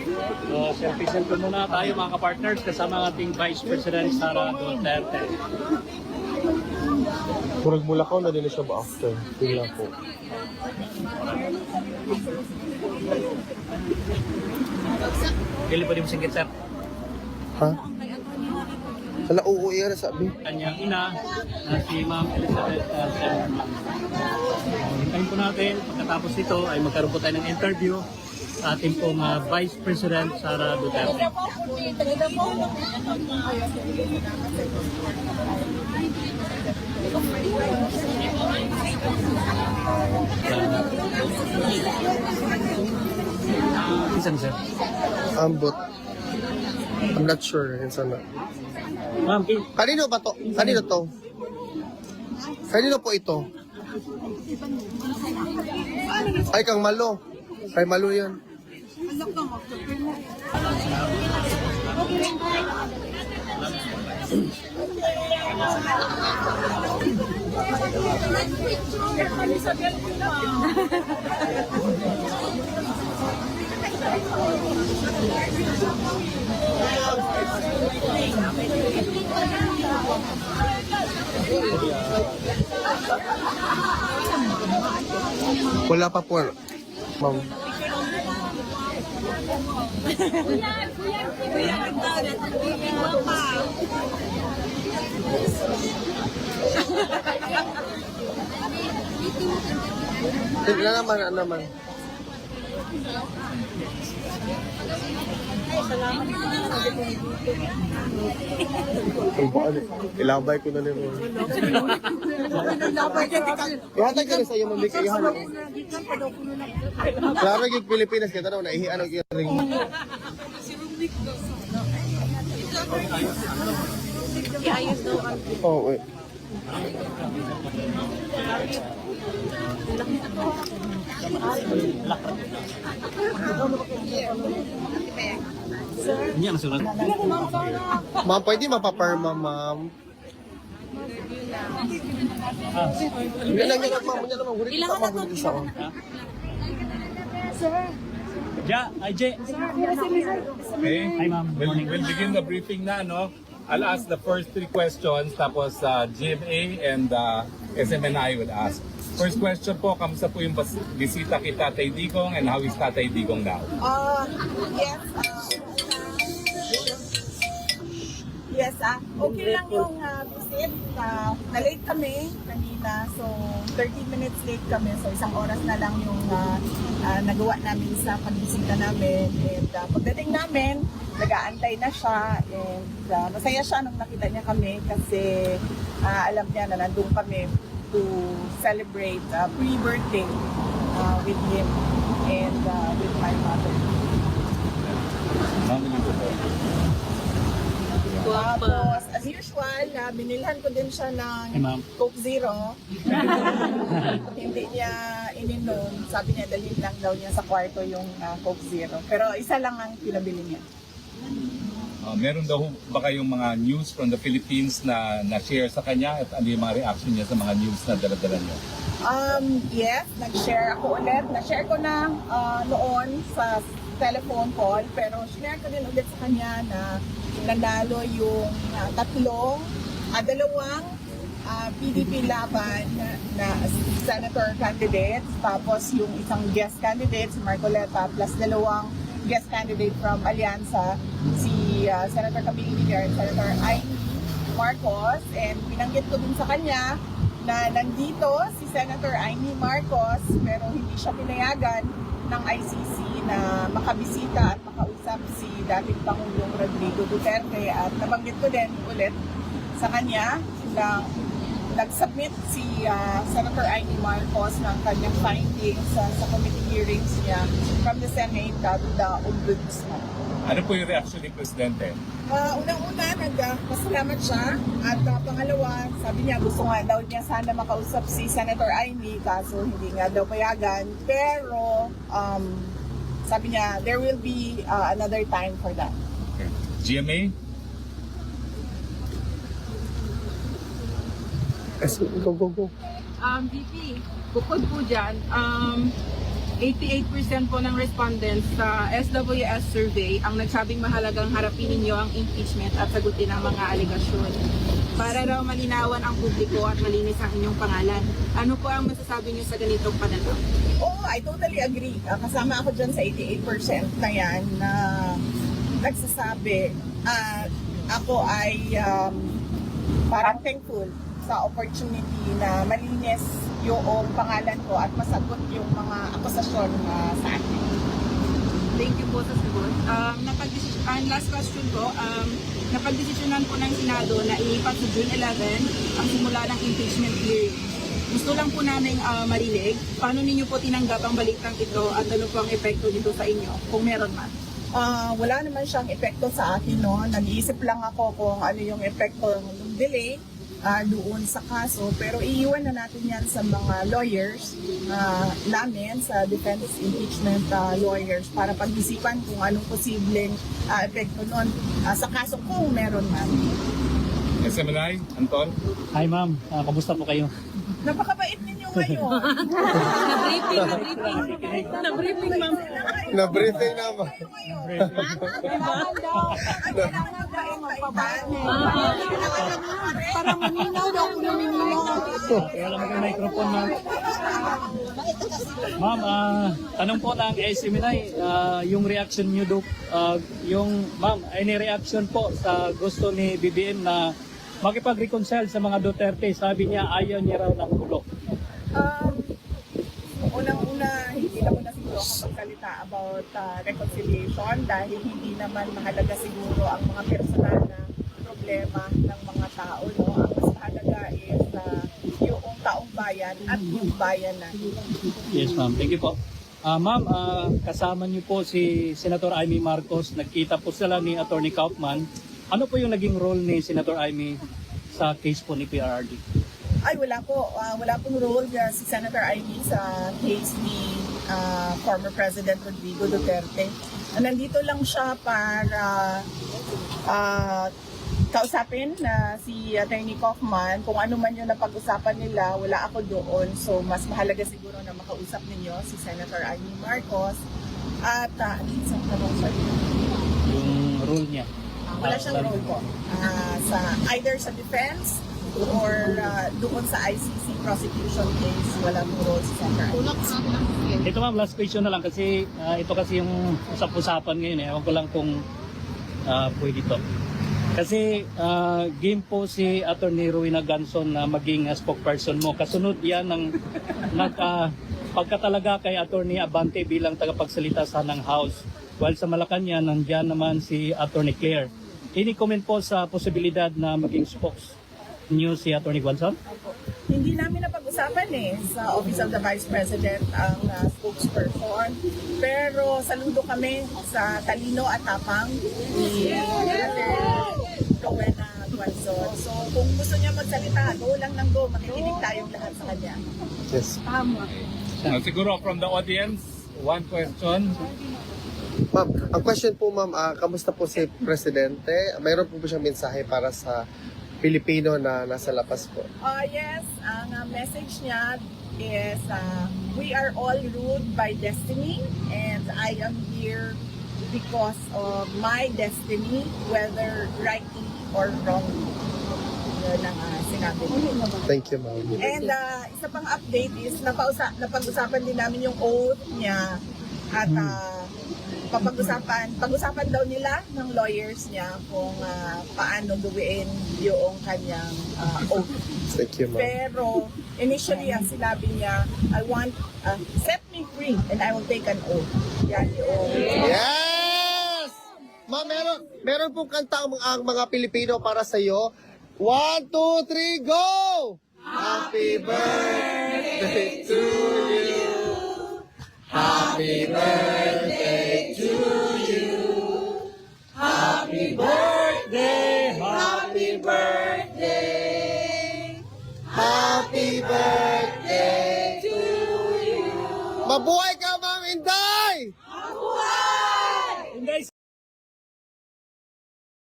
So, selfie-selfie muna tayo mga kapartners kasama ang ating Vice President Sara Duterte. Murag Mulakaw na din siya ba after? Tingnan po. Kailan pa din mo singgit, sir? Ha? Hala, oo, iya na sabi. Kanyang ina na si Ma'am Elizabeth Sherman. Hintayin po natin, pagkatapos nito ay magkaroon po tayo ng interview sa ating pong Vice President Sara Duterte. Isang sir. Ambot. I'm not sure. Yan sana. Ma'am, Kanino ba to? Kanino to? Kanino po ito? Ay, kang Malo. Kay Malo yan. Wala pa po, ma'am. Ano naman? Ilabay ko na rin mo. Ihatag ka rin sa iyo, mabig kayo. Klaro yung Pilipinas, kaya tanong, naihian ang yung ring. Oo, wait. Hindi ang sunod. Ma'am, pwede mapaparma, ma'am. Hindi lang yun, ma'am. Hindi lang, ma'am. Ilang ka na ito? Ja, ay Jay. Okay. Hi ma'am. We'll begin the briefing na, no? I'll ask the first three questions, tapos GMA and SMNI will ask. First question po, kamusta po yung bisita kay Tatay Digong and how is Tatay Digong now? Yes. Yes, okay lang yung visit. Na-late kami kanina, so 30 minutes late kami. So isang oras na lang yung nagawa namin sa pagbisita namin. And pagdating namin, nag-aantay na siya. And masaya siya nung nakita niya kami kasi alam niya na nandun kami to celebrate pre-birthday with him and with my mother. Tapos, as usual, binilhan ko din siya Hey, ma'am. ng Coke Zero. Hindi niya ininom. Sabi niya, dalhin lang daw niya sa kwarto yung Coke Zero. Pero isa lang ang pinabili niya. Meron daw ba kayong mga news from the Philippines na na-share sa kanya at ano yung mga reaction niya sa mga news na dala-dala niyo? Yes, nag-share ako ulit. Na-share ko na noon sa telephone call, pero share ko din ulit sa kanya na nanalo yung dalawang PDP laban na senator candidates, tapos yung isang guest candidate, si Marcoleta, plus dalawang guest candidate from Alianza, si Senator Camille Villar and Senator Amy Marcos. And pinanggit ko din sa kanya na nandito si Senator Amy Marcos pero hindi siya pinayagan ng ICC na makabisita at makausap si dating Pangulong Rodrigo Duterte. At nabanggit ko din ulit sa kanya na nag-submit si Senator Amy Marcos ng kanyang findings sa committee hearings niya from the Senate to the Ombudsman. Ano po yung reaction ni Presidente? Unang-una, nagpasalamat siya. At pangalawa, sabi niya gusto nga daw niya sana makausap si Senator Amy, kaso hindi nga daw payagan. Pero sabi niya, there will be another time for that. Okay. GMA? Go. VP, bukod po dyan, 88% po ng respondents sa SWS survey ang nagsabing mahalagang harapin ninyo ang impeachment at sagutin ang mga aligasyon. Para raw malinawan ang publiko at malinis ang inyong pangalan. Ano po ang masasabi niyo sa ganitong pananaw? Oh, I totally agree. Kasama ako dyan sa 88% na yan na nagsasabi. Ako ay parang thankful sa opportunity na malinis yung pangalan ko at masagot yung mga akusasyon sa akin. Thank you po sa sagot. Last question po, napagdesisyonan po ng Senado na ilipat sa June 11 ang simula ng impeachment hearing. Gusto lang po namin marinig, paano ninyo po tinanggap ang balitang ito at ano po ang epekto dito sa inyo, kung meron man? Wala naman siyang epekto sa akin, no? Nag-iisip lang ako kung ano yung epekto ng delay doon sa kaso, pero iiwan na natin yan sa mga lawyers namin, sa defense impeachment lawyers, para pag-isipan kung anong posibleng epekto nun sa kaso kung meron man. SMNI, Anton? Hi ma'am, kamusta po kayo? Napakabait ninyo ngayon. Na-briefing, ma'am. Na-briefing naman. Kailangan daw para maminaw daw kung naminaw. Kaya lang ang microphone ma'am. Ma'am, tanong po ng SMNI, yung reaction niyo do, ma'am, any reaction po sa gusto ni BBM na makipag-reconcile sa mga Duterte? Sabi niya ayaw niya raw ng gulo. Unang-una, hindi na muna siguro ako magsalita about reconciliation dahil hindi naman mahalaga siguro ang mga personal na problema ng mga tao. No? Ang mas mahalaga is yung taong bayan at yung bayan na. Yes ma'am, thank you po. Ma'am, kasama niyo po si Senator Amy Marcos. Nagkita po sila ni Attorney Kaufman. Ano po yung naging role ni Senator Amy sa case po ni PRRD? Ay, wala po. Wala pong role si Senator Amy sa case ni former President Rodrigo Duterte. Nandito lang siya para kausapin na si Attorney Kaufman. Kung ano man yung napag-usapan nila, wala ako doon. So, mas mahalaga siguro na makausap ninyo si Senator Amy Marcos. At, isang tanong sa Yung role niya? wala siyang role po. Either sa defense or doon sa ICC prosecution case, walang role si Senator Amy. Ito ma'am, last question na lang kasi ito kasi yung usap-usapan ngayon eh. Ewan ko lang kung pwede ito. Kasi game po si Attorney Rowena Ganson na maging spokesperson mo. Kasunod yan ng pagkatalaga kay Attorney Abante bilang tagapagsalita sa ng House. While sa Malacanang, nandiyan naman si Attorney Claire. Any comment po sa posibilidad na maging spokes niyo si Attorney Ganson? Hindi namin napag-usapan sa Office of the Vice President ang spokesperson. Pero saludo kami sa talino at tapang ni Rowena Ganson. So kung gusto niya magsalita, go lang ng go. Makikinig tayong lahat sa kanya. Yes. Tama. Siguro from the audience, one question. Ma'am, ang question po ma'am, kamusta po si Presidente? Mayroon po ba siyang mensahe para sa Pilipino na nasa labas po? Yes, ang message niya is we are all ruled by destiny and I am here because of my destiny, whether rightly or wrongly. Yun ang sinabi niya. Thank you ma'am. And isa pang update is napag-usapan din namin yung oath niya at pag-usapan daw nila ng lawyers niya kung paano gawin yung kanyang oath. Thank you ma'am. Pero initially ang sinabi niya, I want set me free and I will take an oath. Yan yung Yes! Ma'am, meron pong kanta ang mga Pilipino para sa iyo. 1, 2, 3, go! Happy birthday to you. Happy birthday to you. Happy birthday, happy birthday. Happy birthday to you. Mabuhay ka!